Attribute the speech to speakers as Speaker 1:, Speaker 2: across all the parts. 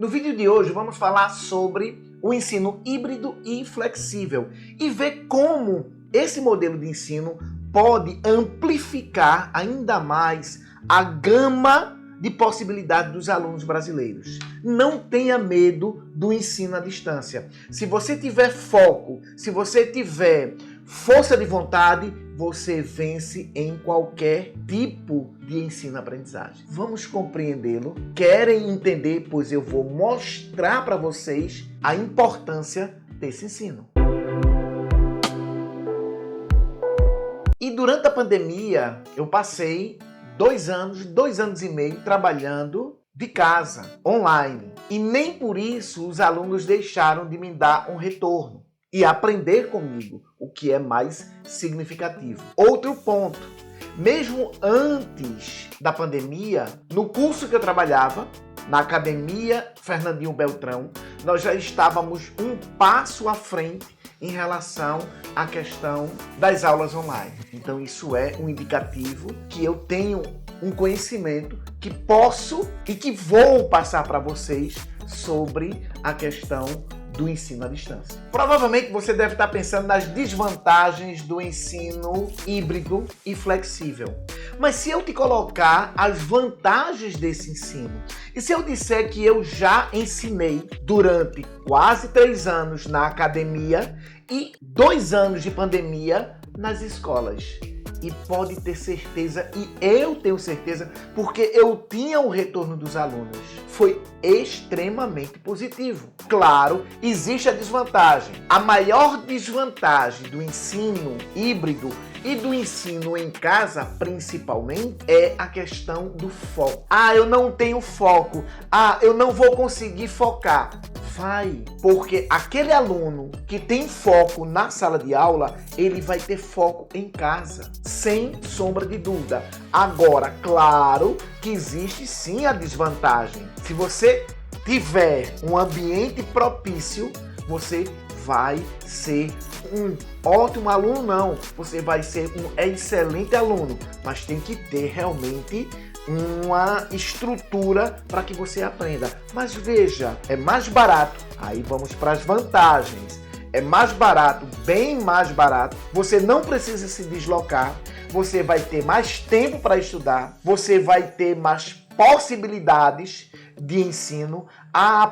Speaker 1: No vídeo de hoje vamos falar sobre o ensino híbrido e flexível e ver como esse modelo de ensino pode amplificar ainda mais a gama de possibilidades dos alunos brasileiros. Não tenha medo do ensino à distância. Se você tiver foco, se você tiver força de vontade, você vence em qualquer tipo de ensino-aprendizagem. Vamos compreendê-lo? Querem entender? Pois eu vou mostrar para vocês a importância desse ensino. E durante a pandemia, eu passei 2 anos e meio trabalhando de casa, online. E nem por isso os alunos deixaram de me dar um retorno e aprender comigo, o que é mais significativo. Outro ponto, mesmo antes da pandemia, no curso que eu trabalhava, na Academia Fernandinho Beltrão, nós já estávamos um passo à frente em relação à questão das aulas online. Então isso é um indicativo que eu tenho um conhecimento que posso e que vou passar para vocês sobre a questão do ensino à distância. Provavelmente você deve estar pensando nas desvantagens do ensino híbrido e flexível. Mas se eu te colocar as vantagens desse ensino, e se eu disser que eu já ensinei durante quase 3 anos na academia e 2 anos de pandemia nas escolas, e pode ter certeza, e eu tenho certeza, porque eu tinha o retorno dos alunos, foi extremamente positivo. Claro, existe a desvantagem. A maior desvantagem do ensino híbrido e do ensino em casa, principalmente, é a questão do foco. Eu não tenho foco. Eu não vou conseguir focar. Vai, porque aquele aluno que tem foco na sala de aula, ele vai ter foco em casa, sem sombra de dúvida. Agora, claro que existe sim a desvantagem. Se você tiver um ambiente propício, você vai ser um ótimo aluno, não. Você vai ser um excelente aluno, mas tem que ter realmente uma estrutura para que você aprenda. Mas veja, é mais barato. Aí vamos para as vantagens. É mais barato, bem mais barato. Você não precisa se deslocar. Você vai ter mais tempo para estudar. Você vai ter mais possibilidades de ensino.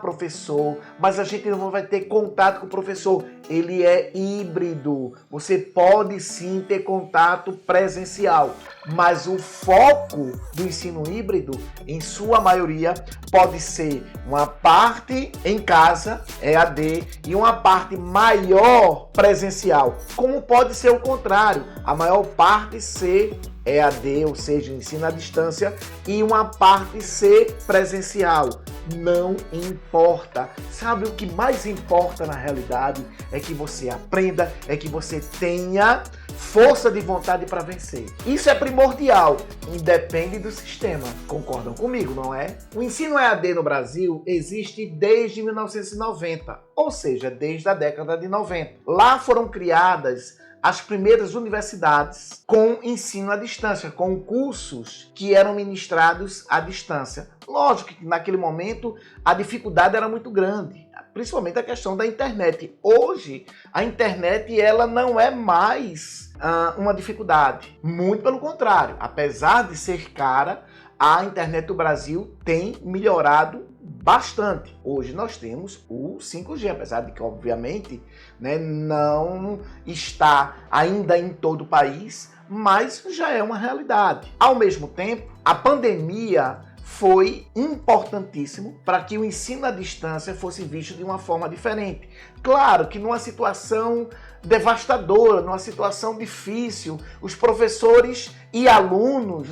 Speaker 1: Professor, mas a gente não vai ter contato com o professor. Ele é híbrido. Você pode sim ter contato presencial, mas o foco do ensino híbrido, em sua maioria, pode ser uma parte em casa, EAD, e uma parte maior presencial. Como pode ser o contrário, a maior parte ser EAD, ou seja, ensino à distância, e uma parte ser presencial. Não importa. Sabe o que mais importa na realidade? É que você aprenda, é que você tenha força de vontade para vencer. Isso é primordial, independe do sistema. Concordam comigo, não é? O ensino EAD no Brasil existe desde 1990, ou seja, desde a década de 90. Lá foram criadas as primeiras universidades com ensino à distância, com cursos que eram ministrados à distância. Lógico que naquele momento a dificuldade era muito grande, principalmente a questão da internet. Hoje, a internet ela não é mais uma dificuldade, muito pelo contrário. Apesar de ser cara, a internet do Brasil tem melhorado bastante. Hoje nós temos o 5G, apesar de que, obviamente, não está ainda em todo o país, mas já é uma realidade. Ao mesmo tempo, a pandemia foi importantíssimo para que o ensino à distância fosse visto de uma forma diferente. Claro que numa situação devastadora, numa situação difícil, os professores e alunos,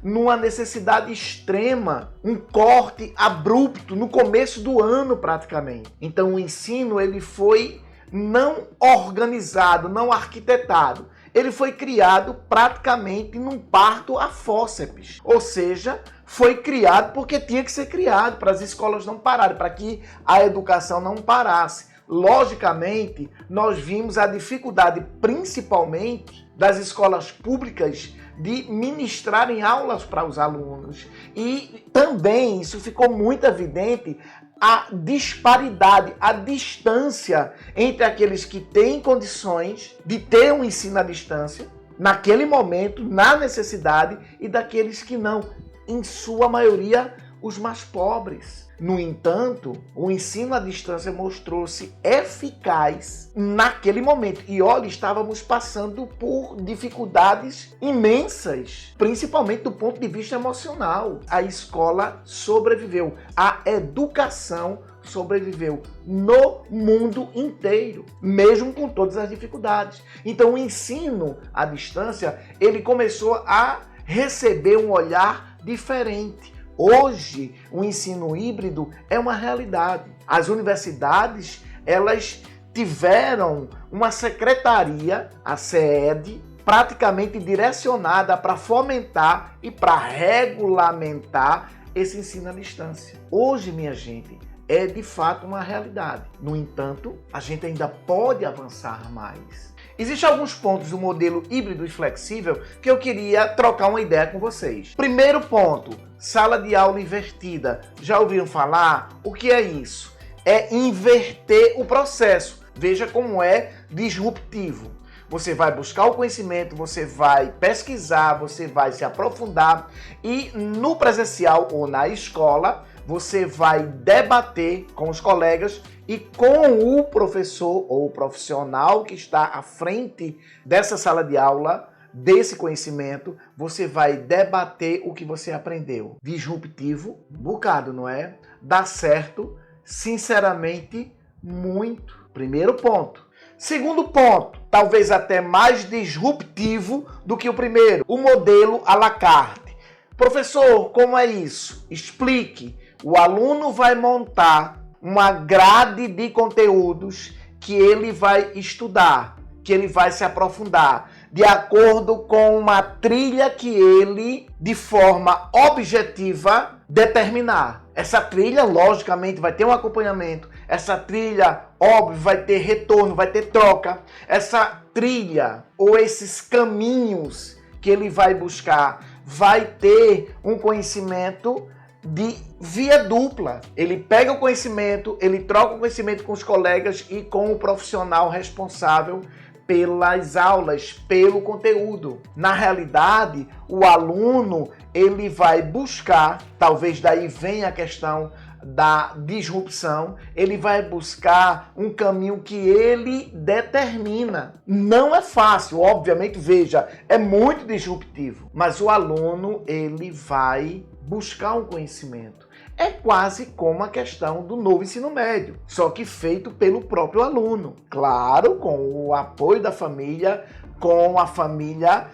Speaker 1: numa necessidade extrema, um corte abrupto no começo do ano praticamente. Então o ensino ele foi não organizado, não arquitetado. Ele foi criado praticamente num parto a fórceps, ou seja, foi criado porque tinha que ser criado para as escolas não pararem, para que a educação não parasse. Logicamente, nós vimos a dificuldade principalmente das escolas públicas de ministrarem aulas para os alunos. E também isso ficou muito evidente, a disparidade, a distância entre aqueles que têm condições de ter um ensino à distância, naquele momento, na necessidade, e daqueles que não, em sua maioria, os mais pobres. No entanto, o ensino à distância mostrou-se eficaz naquele momento. E olha, estávamos passando por dificuldades imensas, principalmente do ponto de vista emocional. A escola sobreviveu, a educação sobreviveu no mundo inteiro, mesmo com todas as dificuldades. Então, o ensino à distância, ele começou a receber um olhar diferente. Hoje, o ensino híbrido é uma realidade. As universidades, elas tiveram uma secretaria, a SEED, praticamente direcionada para fomentar e para regulamentar esse ensino à distância. Hoje, minha gente, é de fato uma realidade. No entanto, a gente ainda pode avançar mais. Existem alguns pontos do modelo híbrido e flexível que eu queria trocar uma ideia com vocês. Primeiro ponto, sala de aula invertida. Já ouviram falar? O que é isso? É inverter o processo. Veja como é disruptivo. Você vai buscar o conhecimento, você vai pesquisar, você vai se aprofundar e no presencial ou na escola, você vai debater com os colegas e com o professor ou o profissional que está à frente dessa sala de aula, desse conhecimento, você vai debater o que você aprendeu. Disruptivo, um bocado, não é? Dá certo, sinceramente, muito. Primeiro ponto. Segundo ponto, talvez até mais disruptivo do que o primeiro, o modelo à la carte. Professor, como é isso? Explique. O aluno vai montar uma grade de conteúdos que ele vai estudar, que ele vai se aprofundar, de acordo com uma trilha que ele, de forma objetiva, determinar. Essa trilha, logicamente, vai ter um acompanhamento. Essa trilha, óbvio, vai ter retorno, vai ter troca. Essa trilha, ou esses caminhos que ele vai buscar, vai ter um conhecimento de via dupla. Ele pega o conhecimento, ele troca o conhecimento com os colegas e com o profissional responsável pelas aulas, pelo conteúdo. Na realidade, o aluno, ele vai buscar, talvez daí venha a questão da disrupção, ele vai buscar um caminho que ele determina. Não é fácil, obviamente, veja, é muito disruptivo, mas o aluno, ele vai buscar um conhecimento. É quase como a questão do novo ensino médio, só que feito pelo próprio aluno. Claro, com o apoio da família, com a família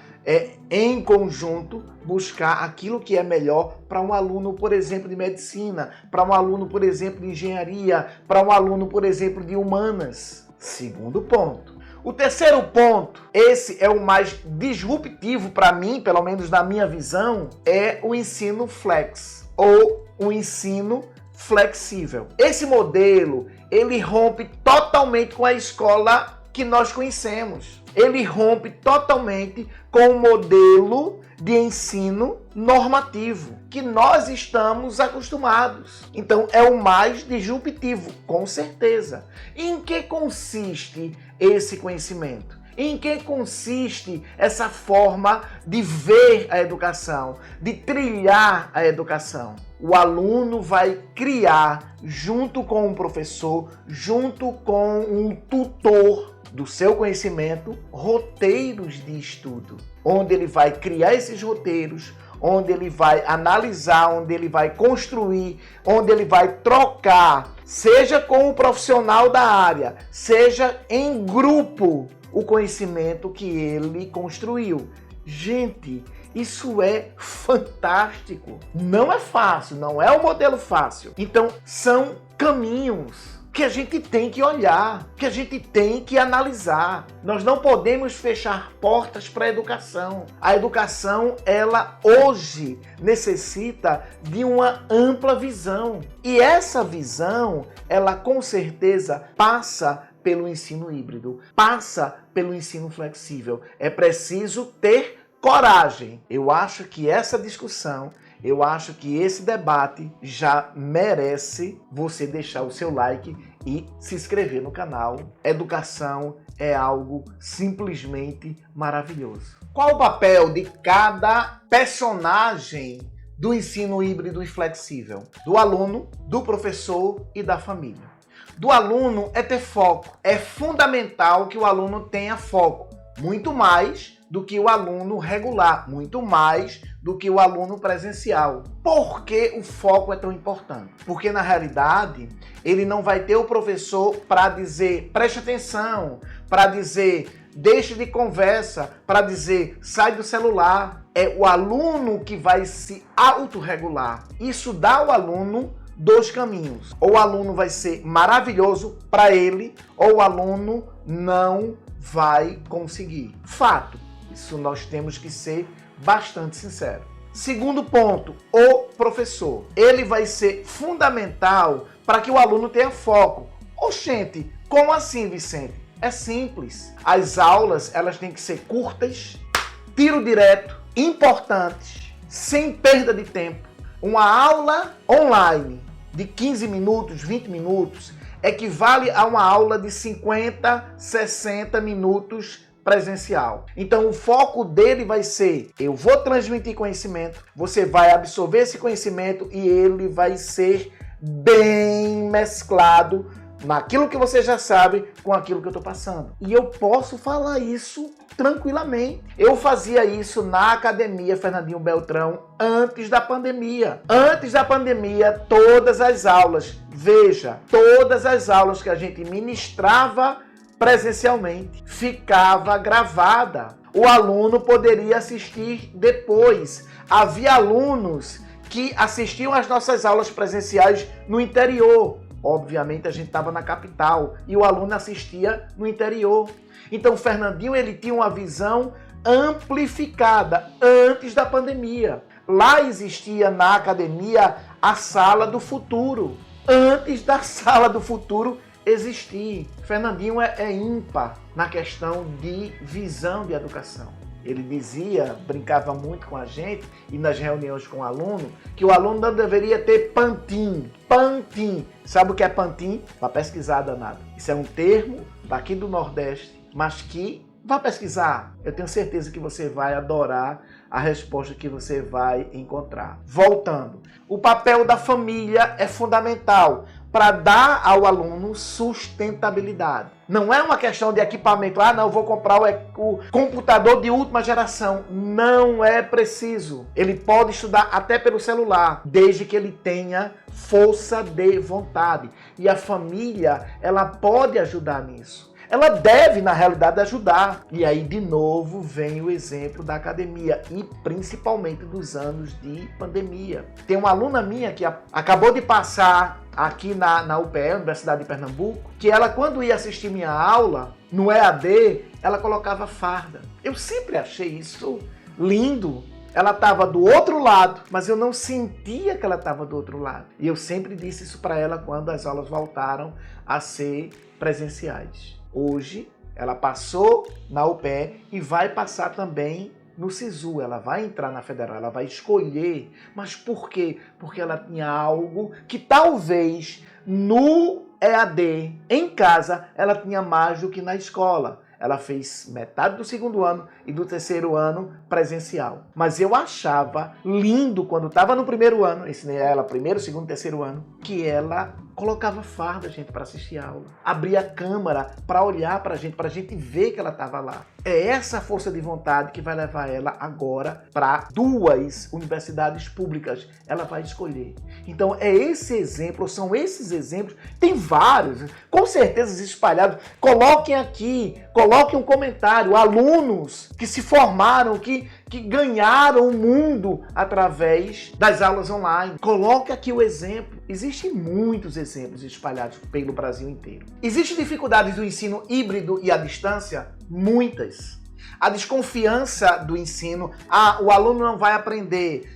Speaker 1: em conjunto, buscar aquilo que é melhor para um aluno, por exemplo, de medicina, para um aluno, por exemplo, de engenharia, para um aluno, por exemplo, de humanas. Segundo ponto. O terceiro ponto, esse é o mais disruptivo para mim, pelo menos na minha visão, é o ensino flex, ou o ensino flexível. Esse modelo, ele rompe totalmente com a escola que nós conhecemos. Ele rompe totalmente com o modelo de ensino normativo que nós estamos acostumados. Então, é o mais disruptivo, com certeza. E em que consiste esse conhecimento? Em que consiste essa forma de ver a educação, de trilhar a educação? O aluno vai criar, junto com um professor, junto com um tutor do seu conhecimento, roteiros de estudo, onde ele vai criar esses roteiros, onde ele vai analisar, onde ele vai construir, onde ele vai trocar, seja com o profissional da área, seja em grupo, o conhecimento que ele construiu. Gente, isso é fantástico. Não é fácil, não é um modelo fácil. Então, são caminhos que a gente tem que olhar, que a gente tem que analisar. Nós não podemos fechar portas para a educação. A educação, ela hoje necessita de uma ampla visão. E essa visão, ela com certeza passa pelo ensino híbrido, passa pelo ensino flexível. É preciso ter coragem. Eu acho que essa discussão, eu acho que esse debate já merece você deixar o seu like e se inscrever no canal. Educação é algo simplesmente maravilhoso. Qual o papel de cada personagem do ensino híbrido e flexível? Do aluno, do professor e da família. Do aluno é ter foco. É fundamental que o aluno tenha foco. Muito mais do que o aluno regular. Muito mais do que o aluno presencial. Por que o foco é tão importante? Porque, na realidade, ele não vai ter o professor para dizer preste atenção, para dizer deixe de conversa, para dizer sai do celular. É o aluno que vai se autorregular. Isso dá ao aluno dois caminhos. Ou o aluno vai ser maravilhoso para ele, ou o aluno não vai conseguir. Fato. Isso nós temos que ser bastante sinceros. Segundo ponto, o professor. Ele vai ser fundamental para que o aluno tenha foco. Oxente, como assim, Vicente? É simples. As aulas, elas têm que ser curtas, tiro direto, importantes, sem perda de tempo. Uma aula online de 15 minutos, 20 minutos, equivale a uma aula de 50, 60 minutos presencial. Então o foco dele vai ser, eu vou transmitir conhecimento, você vai absorver esse conhecimento e ele vai ser bem mesclado naquilo que você já sabe com aquilo que eu estou passando. E eu posso falar isso tranquilamente. Eu fazia isso na Academia Fernandinho Beltrão antes da pandemia. Antes da pandemia, todas as aulas, veja, todas as aulas que a gente ministrava presencialmente ficava gravada. O aluno poderia assistir depois. Havia alunos que assistiam às nossas aulas presenciais no interior. Obviamente a gente estava na capital e o aluno assistia no interior. Então o Fernandinho ele tinha uma visão amplificada antes da pandemia. Lá existia na academia a sala do futuro. Antes da sala do futuro existir. Fernandinho é ímpar na questão de visão de educação. Ele dizia, brincava muito com a gente e nas reuniões com o aluno, que o aluno não deveria ter pantim. Pantim. Sabe o que é pantim? Vá pesquisar, danado. Isso é um termo daqui do Nordeste, mas que vá pesquisar. Eu tenho certeza que você vai adorar a resposta que você vai encontrar. Voltando. O papel da família é fundamental para dar ao aluno sustentabilidade. Não é uma questão de equipamento. Ah, não, vou comprar o computador de última geração. Não é preciso. Ele pode estudar até pelo celular, desde que ele tenha força de vontade. E a família, ela pode ajudar nisso. Ela deve, na realidade, ajudar. E aí, de novo, vem o exemplo da academia e principalmente dos anos de pandemia. Tem uma aluna minha que acabou de passar aqui na UPE, Universidade de Pernambuco, que ela, quando ia assistir minha aula, no EAD, ela colocava farda. Eu sempre achei isso lindo. Ela estava do outro lado, mas eu não sentia que ela estava do outro lado. E eu sempre disse isso para ela quando as aulas voltaram a ser presenciais. Hoje, ela passou na UPE e vai passar também no SISU. Ela vai entrar na Federal, ela vai escolher. Mas por quê? Porque ela tinha algo que talvez no EAD, em casa, ela tinha mais do que na escola. Ela fez metade do segundo ano e do terceiro ano presencial. Mas eu achava lindo quando estava no primeiro ano, ensinei a ela primeiro, segundo, terceiro ano, que ela colocava farda, gente, para assistir a aula. Abria a câmera para olhar para a gente ver que ela estava lá. É essa força de vontade que vai levar ela agora para 2 universidades públicas. Ela vai escolher. Então é esse exemplo, são esses exemplos, tem vários, com certeza espalhados. Coloquem aqui, coloquem um comentário, alunos que se formaram, que ganharam o mundo através das aulas online. Coloque aqui o exemplo. Existem muitos exemplos espalhados pelo Brasil inteiro. Existem dificuldades do ensino híbrido e à distância? Muitas. A desconfiança do ensino, o aluno não vai aprender,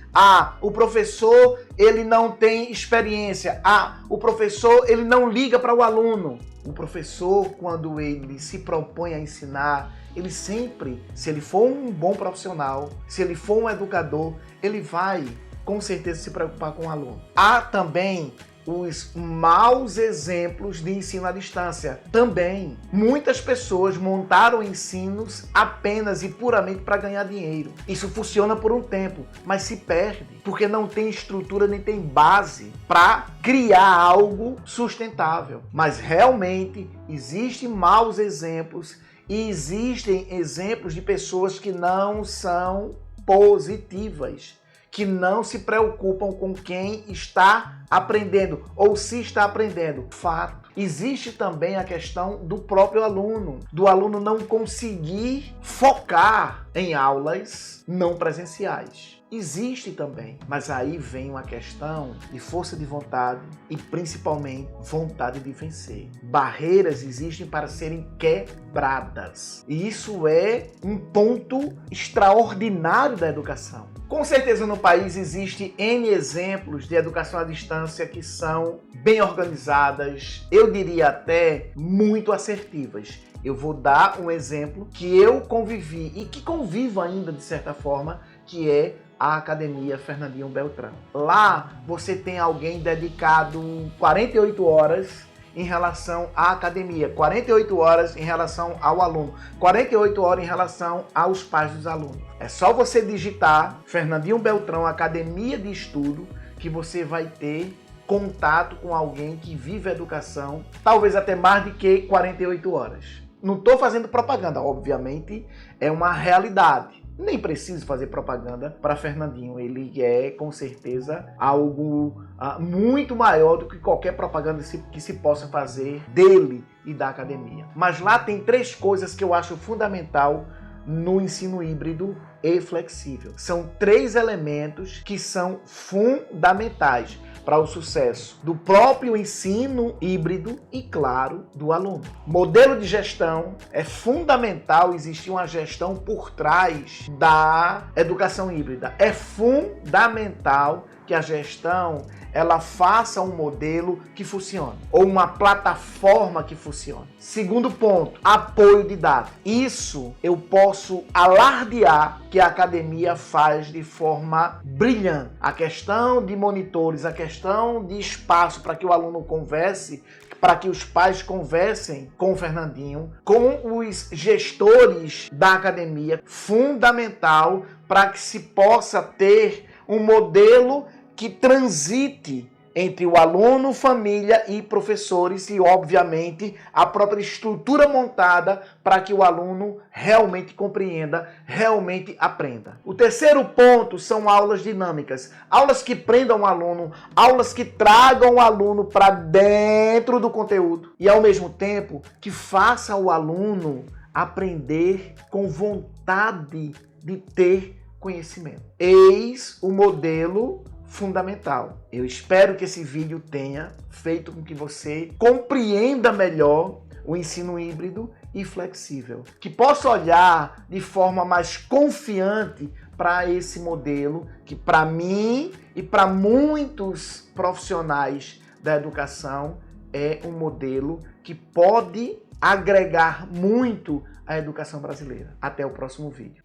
Speaker 1: o professor ele não tem experiência, o professor ele não liga para o aluno. O professor, quando ele se propõe a ensinar, ele sempre, se ele for um bom profissional, se ele for um educador, ele vai com certeza se preocupar com o aluno. Há também os maus exemplos de ensino à distância. Também, muitas pessoas montaram ensinos apenas e puramente para ganhar dinheiro. Isso funciona por um tempo, mas se perde, porque não tem estrutura nem tem base para criar algo sustentável. Mas realmente existem maus exemplos e existem exemplos de pessoas que não são positivas, que não se preocupam com quem está aprendendo ou se está aprendendo. Fato. Existe também a questão do próprio aluno, do aluno não conseguir focar em aulas não presenciais. Existe também, mas aí vem uma questão de força de vontade e principalmente vontade de vencer. Barreiras existem para serem quebradas. E isso é um ponto extraordinário da educação. Com certeza no país existe N exemplos de educação à distância que são bem organizadas, eu diria até muito assertivas. Eu vou dar um exemplo que eu convivi e que convivo ainda de certa forma, que é a Academia Fernandinho Beltrão. Lá você tem alguém dedicado 48 horas em relação à academia, 48 horas em relação ao aluno, 48 horas em relação aos pais dos alunos. É só você digitar Fernandinho Beltrão Academia de Estudo que você vai ter contato com alguém que vive a educação, talvez até mais de que 48 horas. Não estou fazendo propaganda, obviamente é uma realidade. Nem preciso fazer propaganda para Fernandinho, ele é com certeza algo muito maior do que qualquer propaganda que se possa fazer dele e da academia. Mas lá tem 3 coisas que eu acho fundamental no ensino híbrido e flexível. São 3 elementos que são fundamentais para o sucesso do próprio ensino híbrido e, claro, do aluno. Modelo de gestão. É fundamental existir uma gestão por trás da educação híbrida. É fundamental que a gestão ela faça um modelo que funcione, ou uma plataforma que funcione. Segundo ponto, apoio didático. Isso eu posso alardear que a academia faz de forma brilhante. A questão de monitores, a questão de espaço para que o aluno converse, para que os pais conversem com o Fernandinho, com os gestores da academia, fundamental para que se possa ter um modelo que transite entre o aluno, família e professores e, obviamente, a própria estrutura montada para que o aluno realmente compreenda, realmente aprenda. O terceiro ponto são aulas dinâmicas. Aulas que prendam o aluno, aulas que tragam o aluno para dentro do conteúdo e, ao mesmo tempo, que faça o aluno aprender com vontade de ter conhecimento. Eis o modelo fundamental. Eu espero que esse vídeo tenha feito com que você compreenda melhor o ensino híbrido e flexível, que possa olhar de forma mais confiante para esse modelo que, para mim e para muitos profissionais da educação, é um modelo que pode agregar muito à educação brasileira. Até o próximo vídeo.